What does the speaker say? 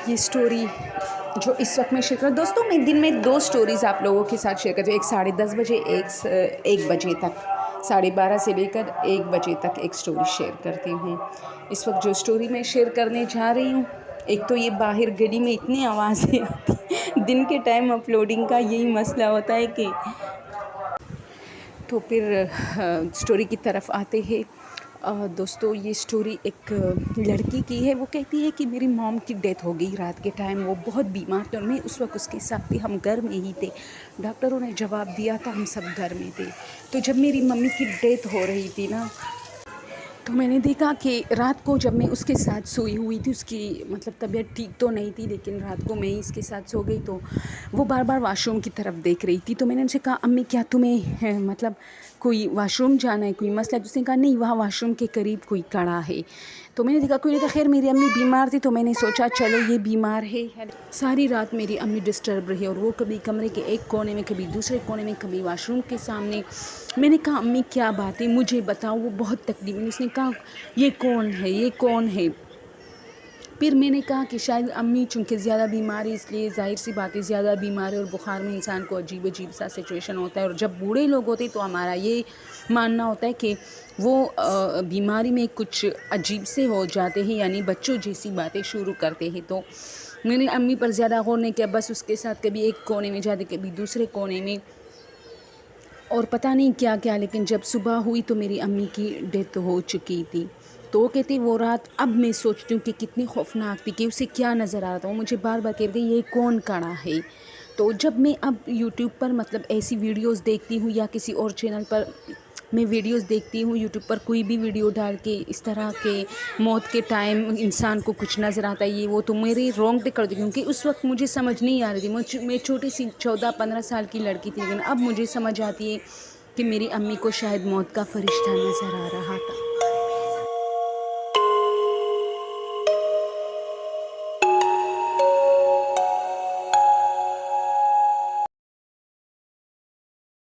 یہ اسٹوری جو اس وقت میں شیئر کر دوستوں، میں دن میں 2 اسٹوریز آپ لوگوں کے ساتھ شیئر کرتی ہوں، ایک 10:30 بجے، ایک بجے تک، 12:30 سے لے کر 1 بجے تک ایک اسٹوری شیئر کرتی ہوں۔ اس وقت جو اسٹوری میں شیئر کرنے جا رہی ہوں، ایک تو یہ باہر گلی میں اتنی آوازیں آتی، دن کے ٹائم اپلوڈنگ کا یہی مسئلہ ہوتا ہے کہ تو پھر اسٹوری کی طرف آتے ہیں۔ دوستو، یہ اسٹوری ایک لڑکی کی ہے۔ وہ کہتی ہے کہ میری موم کی ڈیتھ ہو گئی رات کے ٹائم، وہ بہت بیمار تھے اور میں اس وقت اس کے ساتھ تھی، ہم گھر میں ہی تھے، ڈاکٹروں نے جواب دیا تھا ہم سب گھر میں تھے۔ تو جب میری ممی کی ڈیتھ ہو رہی تھی نا، تو میں نے دیکھا کہ رات کو جب میں اس کے ساتھ سوئی ہوئی تھی، اس کی مطلب طبیعت ٹھیک تو نہیں تھی، لیکن رات کو میں اس کے ساتھ سو گئی، تو وہ بار بار واش روم کی طرف دیکھ رہی تھی۔ تو میں نے ان سے کہا امی کیا تمہیں مطلب کوئی واش روم جانا ہے، کوئی مسئلہ ہے؟ تو اس نے کہا نہیں، وہاں واش روم کے قریب کوئی کڑا ہے۔ تو میں نے دیکھا کوئی نہیں تھا، خیر میری امی بیمار تھی، تو میں نے سوچا چلو یہ بیمار ہے۔ ساری رات میری امی ڈسٹرب رہی اور وہ کبھی کمرے کے ایک کونے میں، کبھی دوسرے کونے میں، کبھی واش روم کے سامنے۔ میں نے کہا امی کیا بات ہے، مجھے بتاؤ۔ وہ بہت تکلیف میں، اس نے کہا یہ کون ہے، یہ کون ہے؟ پھر میں نے کہا کہ شاید امی چونکہ زیادہ بیمار ہے، اس لیے ظاہر سی بات ہے، زیادہ بیمار ہے اور بخار میں انسان کو عجیب سا سچویشن ہوتا ہے، اور جب بوڑھے لوگ ہوتے ہیں تو ہمارا یہ ماننا ہوتا ہے کہ وہ بیماری میں کچھ عجیب سے ہو جاتے ہیں، یعنی بچوں جیسی باتیں شروع کرتے ہیں۔ تو میں نے امی پر زیادہ غور نہیں کیا، بس اس کے ساتھ کبھی ایک کونے میں جاتے، کبھی دوسرے کونے میں، اور پتہ نہیں کیا کیا، لیکن جب صبح ہوئی تو میری امی کی ڈیتھ ہو چکی تھی۔ تو وہ کہتی وہ رات اب میں سوچتی ہوں کہ کتنی خوفناک تھی، کہ اسے کیا نظر آ رہا تھا، وہ مجھے بار بار کہتی یہ کون کڑا ہے۔ تو جب میں اب یوٹیوب پر مطلب ایسی ویڈیوز دیکھتی ہوں یا کسی اور چینل پر میں ویڈیوز دیکھتی ہوں، یوٹیوب پر کوئی بھی ویڈیو ڈال کے اس طرح کے موت کے ٹائم انسان کو کچھ نظر آتا ہے، یہ وہ، تو میری رونگٹے کر دی، کیونکہ اس وقت مجھے سمجھ نہیں آ رہی تھی، میں چھوٹی سی 14-15 سال کی لڑکی تھی، لیکن اب مجھے سمجھ آتی ہے کہ میری امی کو شاید موت کا فرشتہ نظر آ رہا تھا۔